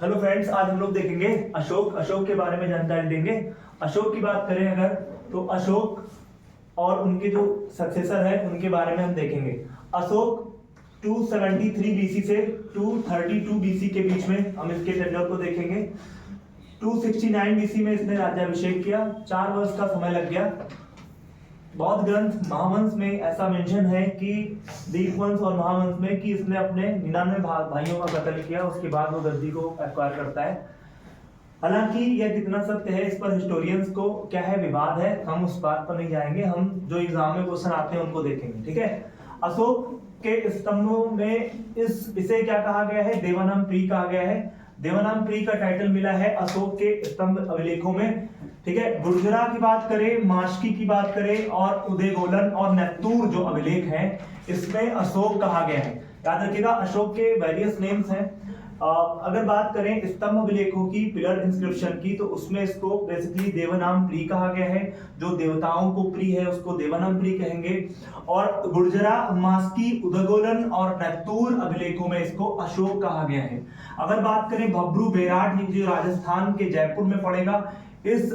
Hello friends, आज हम लोग देखेंगे अशोक के बारे में जानकारी देंगे। अशोक की बात करें अगर तो अशोक और उनके जो सक्सेसर है उनके बारे में हम देखेंगे। अशोक 273 बीसी से 232 बीसी के बीच में हम इसके टेन्योर को देखेंगे। 269 बीसी में इसने राज्याभिषेक किया, 4 वर्ष का समय लग गया। बौद्ध ग्रंथ महावंश में ऐसा मेंशन है कि दीपवंश और महावंश में कि इसने अपने 99 भाइयों का कत्ल किया, उसके बाद वो गद्दी को एक्वायर करता है। हालांकि यह कितना सत्य है इस पर हिस्टोरियंस को क्या है विवाद है, हम उस बात पर नहीं जाएंगे। हम जो एग्जाम में क्वेश्चन आते हैं उनको देखेंगे, ठीक है। अशोक के स्तंभों में इसे क्या कहा गया है, देवानाम्पी कहा गया है। देवानाम्पी का टाइटल मिला है अशोक के स्तंभ अभिलेखों में, ठीक है। गुर्जरा की बात करें, माशकी की बात करें और उदयगोलन और नेत्तूर जो अभिलेख हैं इसमें अशोक कहा गया है। याद रखिएगा अशोक के वेरियस नेम्स हैं। अगर बात करें स्तंभ अभिलेखों की, पिलर इंस्क्रिप्शन की, तो उसमें इसको बेसिकली देवानाम्पी कहा गया है। जो देवताओं को प्रिय है उसको देवानाम्पी कहेंगे। और गुर्जरा, मास्की, उदयगोलन और नेत्तूर अभिलेखों में इसको अशोक कहा गया है। अगर बात करें भब्रू बेराट, जो राजस्थान के जयपुर में पड़ेगा, इस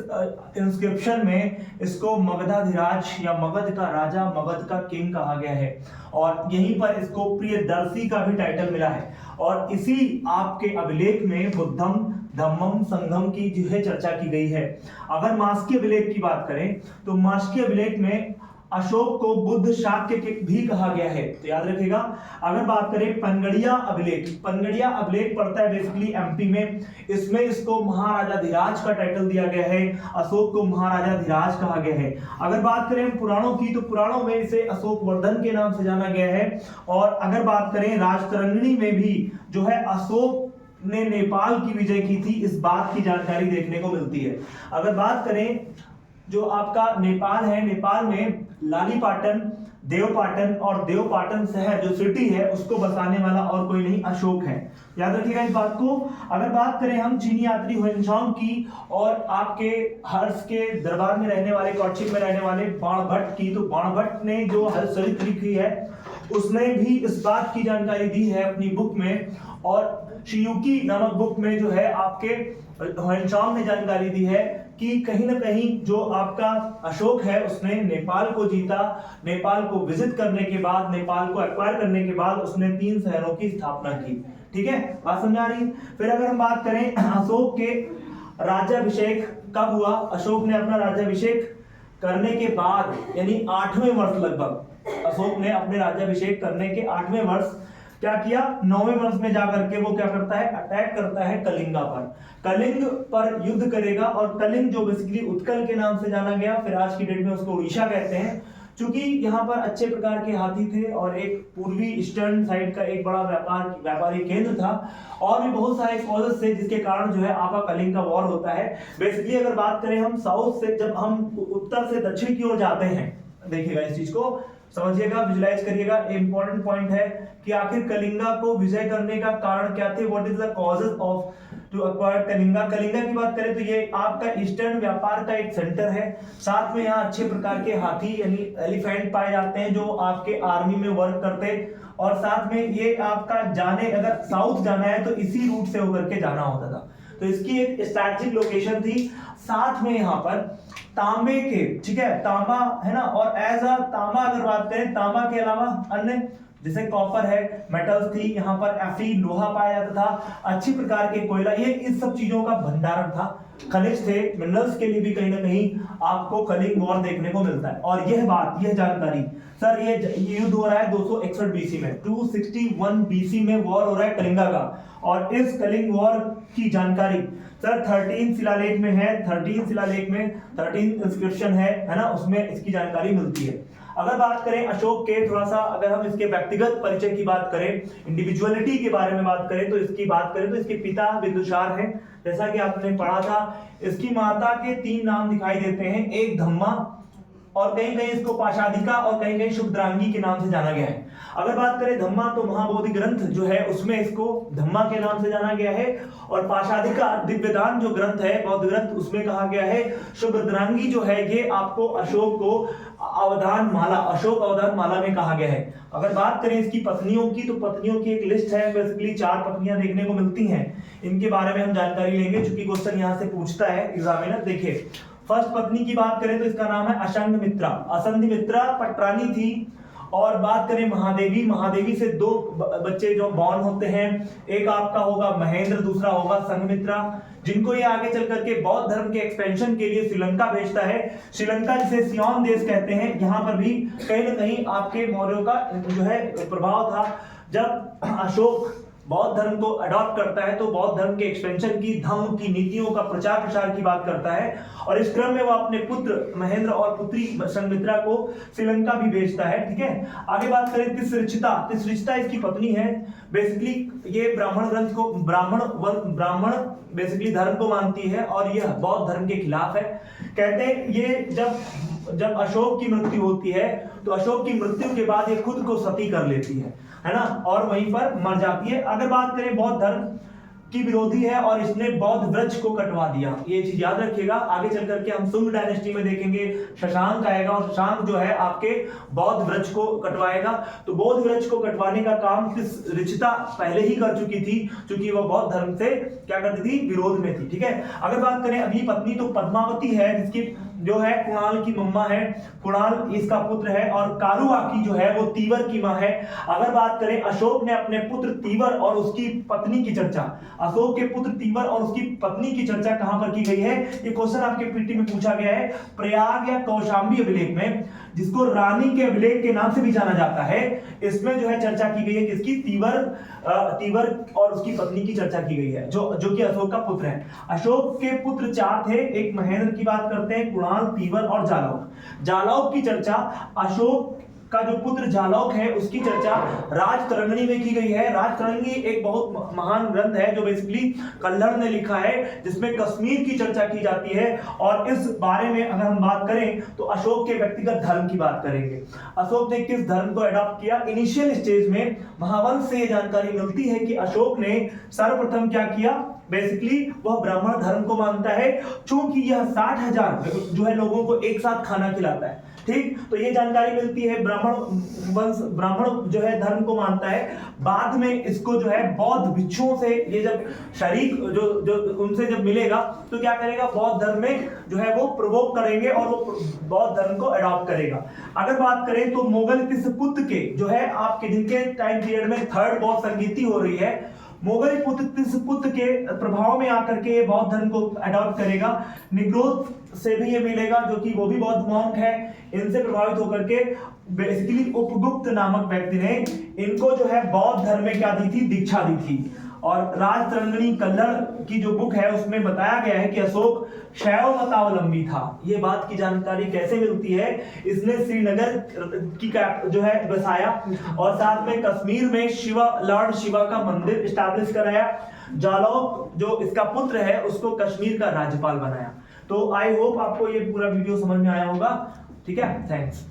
इंस्क्रिप्शन में इसको मगधाधिराज या मगध का राजा, मगध का किंग कहा गया है। और यहीं पर इसको प्रियदर्शी का भी टाइटल मिला है। और इसी आपके अभिलेख में बुद्धम, धम्मम, संघम की जो है चर्चा की गई है। अगर मास्की अभिलेख की बात करें तो मास्की अभिलेख में अशोक को बुद्ध शाक्य के भी कहा गया है, तो याद रखिएगा। अगर बात करें पनगड़िया अभिलेख, पनगड़िया अभिलेख पड़ता है बेसिकली एमपी में, इसमें इसको महाराजाधिराज का टाइटल दिया गया है, अशोक को महाराजाधिराज कहा गया है। अगर बात करें पुराणों की तो पुराणों में इसे अशोक वर्धन के नाम से जाना गया है। और अगर बात करें राजतरंगिणी में भी जो है अशोक ने नेपाल की विजय की थी, इस बात की जानकारी देखने को मिलती है। अगर बात करें जो आपका नेपाल है, नेपाल में लालीपाटन, देवपाटन और देवपाटन शहर जो सिटी है उसको बसाने वाला और कोई नहीं अशोक है, याद रखिएगा इस बात को। अगर बात करें हम चीनी यात्री हुएनसांग की और आपके हर्ष के दरबार में रहने वाले, कौशिक में रहने वाले बाणभट्ट की, तो बाणभट्ट ने जो हर्षचरित लिखी है उसने भी इस बात की जानकारी दी है अपनी बुक में। और शियुकी नामक बुक में जो है आपके हुएनसांग ने जानकारी दी है कि कहीं ना कहीं जो आपका अशोक है उसने नेपाल को जीता। नेपाल को विजिट करने के बाद, नेपाल को एक्वायर करने के बाद उसने 3 शहरों की स्थापना की, ठीक है, बात समझ आ रही है। फिर अगर हम बात करें अशोक के राज्याभिषेक कब हुआ, अशोक ने अपना राज्याभिषेक करने के बाद यानी 8वें वर्ष लगभग, अशोक ने अपने राज्याभिषेक करने के 8वें वर्ष क्या किया, 9वें वर्ष में जाकर के वो क्या करता है, अटैक करता है कलिंगा पर। कलिंग पर युद्ध करेगा। और कलिंग जो बेसिकली उत्कल के नाम से जाना गया, फिर आज की डेट में उसको उड़ीसा कहते हैं, क्योंकि यहाँ पर अच्छे प्रकार के हाथी थे और एक पूर्वी ईस्टर्न साइड का एक बड़ा व्यापारी केंद्र था। और भी बहुत सारे कॉजेस थे जिसके कारण जो है आपका कलिंग का वॉर होता है। बेसिकली अगर बात करें हम साउथ से, जब हम उत्तर से दक्षिण की ओर जाते हैं, देखिएगा इस चीज को समझिएगा, विजुलाइज करिएगा। इंपॉर्टेंट पॉइंट है कि आखिर कलिंगा को विजय करने का कारण क्या थे, what is the causes of to acquire Kalinga. Kalinga की बात करें तो ये आपका ईस्टर्न व्यापार का एक सेंटर है। साथ में यहाँ अच्छे प्रकार के हाथी यानी एलिफेंट पाए जाते हैं जो आपके आर्मी में वर्क करते। और साथ में ये आपका जाने, अगर साउथ जाना है तो इसी रूट से होकर के जाना होता था, तो इसकी एक स्ट्रैटेजिक लोकेशन थी। साथ में यहाँ पर तांबे के, ठीक है, तांबा है ना, और एज अ तांबा अगर बात करें, तांबा के अलावा अन्य जैसे कॉपर है, मेटल्स थी, यहाँ पर एफी लोहा पाया जाता था, अच्छी प्रकार के कोयला, ये इस सब चीजों का भंडारण था। खनिज थे, मिनरल्स के लिए भी कहीं ना कहीं आपको कलिंग वॉर देखने को मिलता है। और यह जानकारी सर, ये युद्ध हो रहा है 261 बीसी में, 261 बीसी में वॉर हो रहा है कलिंगा का। और इस कलिंग वॉर की जानकारी सर 13 शिलालेख में है, 13 शिलालेख में 13 इंस्क्रिप्शन है ना, उसमें इसकी जानकारी मिलती है। अगर बात करें अशोक के थोड़ा सा, अगर हम इसके व्यक्तिगत परिचय की बात करें, इंडिविजुअलिटी के बारे में बात करें तो इसकी बात करें तो इसके पिता बिंदुसार हैं, जैसा कि आपने पढ़ा था। इसकी माता के 3 नाम दिखाई देते हैं, एक धम्मा और कहीं कहीं इसको पाशादिका और कहीं कहीं शुभद्रांगी के नाम से जाना गया है। अगर बात करें धम्मा, तो महाबोधि ग्रंथ जो है उसमें इसको धम्मा के नाम से जाना गया है। और पाशाधिकार दिव्यदान जो ग्रंथ है, बौद्ध ग्रंथ, उसमें कहा गया है शुभद्रांगी जो है ये आपको अशोक को अवधान माला, अशोक अवधान माला में कहा गया है। अगर बात करें इसकी पत्नियों की, तो पत्नियों की एक लिस्ट है, बेसिकली 4 पत्नियां देखने को मिलती हैं। इनके बारे में हम जानकारी लेंगे क्योंकि क्वेश्चन यहाँ से पूछता है एग्जामिनर। देखिए, फर्स्ट पत्नी की बात करें तो इसका नाम है असंघमित्रा। असंघमित्रा पटरानी थी। और बात करें महादेवी, महादेवी से 2 बच्चे जो बॉर्न होते हैं, एक आपका होगा महेंद्र, दूसरा होगा संघमित्रा, जिनको ये आगे चल करके बौद्ध धर्म के एक्सपेंशन के लिए श्रीलंका भेजता है। श्रीलंका जिसे सियोन देश कहते हैं, यहाँ पर भी कहीं ना कहीं आपके मौर्यों का जो है प्रभाव था। जब अशोक बौद्ध धर्म को अडॉप्ट करता है तो बौद्ध धर्म के एक्सपेंशन की, धम्म की नीतियों का प्रचार प्रसार की बात करता है। और इस क्रम में वो अपने पुत्र महेंद्र और पुत्री संघमित्रा को श्रीलंका भी भेजता है। ठीक है, आगे बात करें तिसृचिता। तिसृचिता इसकी पत्नी है। बेसिकली ये ब्राह्मण ग्रंथ को, ब्राह्मण बेसिकली धर्म को मानती है और यह बौद्ध धर्म के खिलाफ है। कहते हैं ये जब अशोक की मृत्यु होती है तो अशोक की मृत्यु के बाद ये खुद को सती कर लेती है ना, और वहीं पर मर जाती है। अगर बात करें बौद्ध धर्म की विरोधी है और इसने बौद्ध वृक्ष को कटवा दिया, ये चीज याद रखिएगा। आगे चल करके हम सुंग डायनेस्टी में देखेंगे शशांक आएगा और शशांक जो है आपके बौद्ध वृक्ष को कटवाएगा। तो बौद्ध वृक्ष को कटवाने का काम तिसृचिता पहले ही कर चुकी थी, क्योंकि वह बौद्ध धर्म से क्या करती थी, विरोध में थी। ठीक है, अगर बात करें अगली पत्नी तो पद्मावती है, जिसकी जो है कुणाल की मम्मा है, कुणाल इसका पुत्र है। और कारुआकी जो है वो तीवर की मां है। अगर बात करें अशोक ने अपने पुत्र तीवर और उसकी पत्नी की चर्चा, अशोक के पुत्र तीवर और उसकी पत्नी की चर्चा कहां पर की गई है, ये क्वेश्चन आपके पीटी में पूछा गया है प्रयाग या कौशाम्बी अभिलेख में, जिसको रानी के अभिलेख के नाम से भी जाना जाता है। इसमें जो है चर्चा की गई है किसकी, तीवर और उसकी पत्नी की चर्चा की गई है, जो कि अशोक का पुत्र है। अशोक के पुत्र 4 थे, एक महेंद्र की बात करते हैं, कुणाल, तीवर और जालौक। जालौक की चर्चा, अशोक का जो पुत्र जालौक है उसकी चर्चा राजतरंगिणी में की गई है। राजतरंगिणी एक बहुत महान ग्रंथ है जो बेसिकली कल्हड़ ने लिखा है, जिसमें कश्मीर की चर्चा की जाती है। और इस बारे में अगर हम बात करें तो अशोक के व्यक्तिगत धर्म की बात करेंगे। अशोक ने किस धर्म को अडॉप्ट किया, इनिशियल स्टेज में महावंश से यह जानकारी मिलती है कि अशोक ने सर्वप्रथम क्या किया, बेसिकली वह ब्राह्मण धर्म को मानता है, क्योंकि यह 60,000 जो है लोगों को एक साथ खाना खिलाता है। ठीक, तो ये जानकारी मिलती है, ब्राह्मण जो है धर्म को मानता है। बाद में इसको जो है बौद्ध भिक्षुओं से ये जब शरीक जो उनसे जब मिलेगा तो क्या करेगा, बौद्ध धर्म में जो है वो प्रवोक करेंगे और वो बौद्ध धर्म को अडॉप्ट करेगा। अगर बात करें तो मोगल तिसपुत के जो है आपके जिनके टाइम पीरियड में 3rd बौद्ध संगीति हो रही है, मोगल पुत्र तिसपुत के प्रभाव में आकर के बौद्ध धर्म को अडॉप्ट करेगा। निग्रोध से भी ये मिलेगा, जो कि वो भी बौद्ध मॉन्क है। इनसे प्रभावित होकर के बेसिकली उपगुप्त नामक व्यक्ति ने इनको जो है बौद्ध धर्म में क्या दी थी, दीक्षा दी थी। और राजतरंगिणी कल्हड़ की जो बुक है उसमें बताया गया है कि अशोक शैव मतावलंबी था। ये बात की जानकारी कैसे मिलती है, इसने श्रीनगर की जो है बसाया और साथ में कश्मीर में लॉर्ड शिवा का मंदिर स्टैब्लिश कराया। जालौक जो इसका पुत्र है उसको कश्मीर का राज्यपाल बनाया। तो आई होप आपको ये पूरा वीडियो समझ में आया होगा। ठीक है, थैंक्स।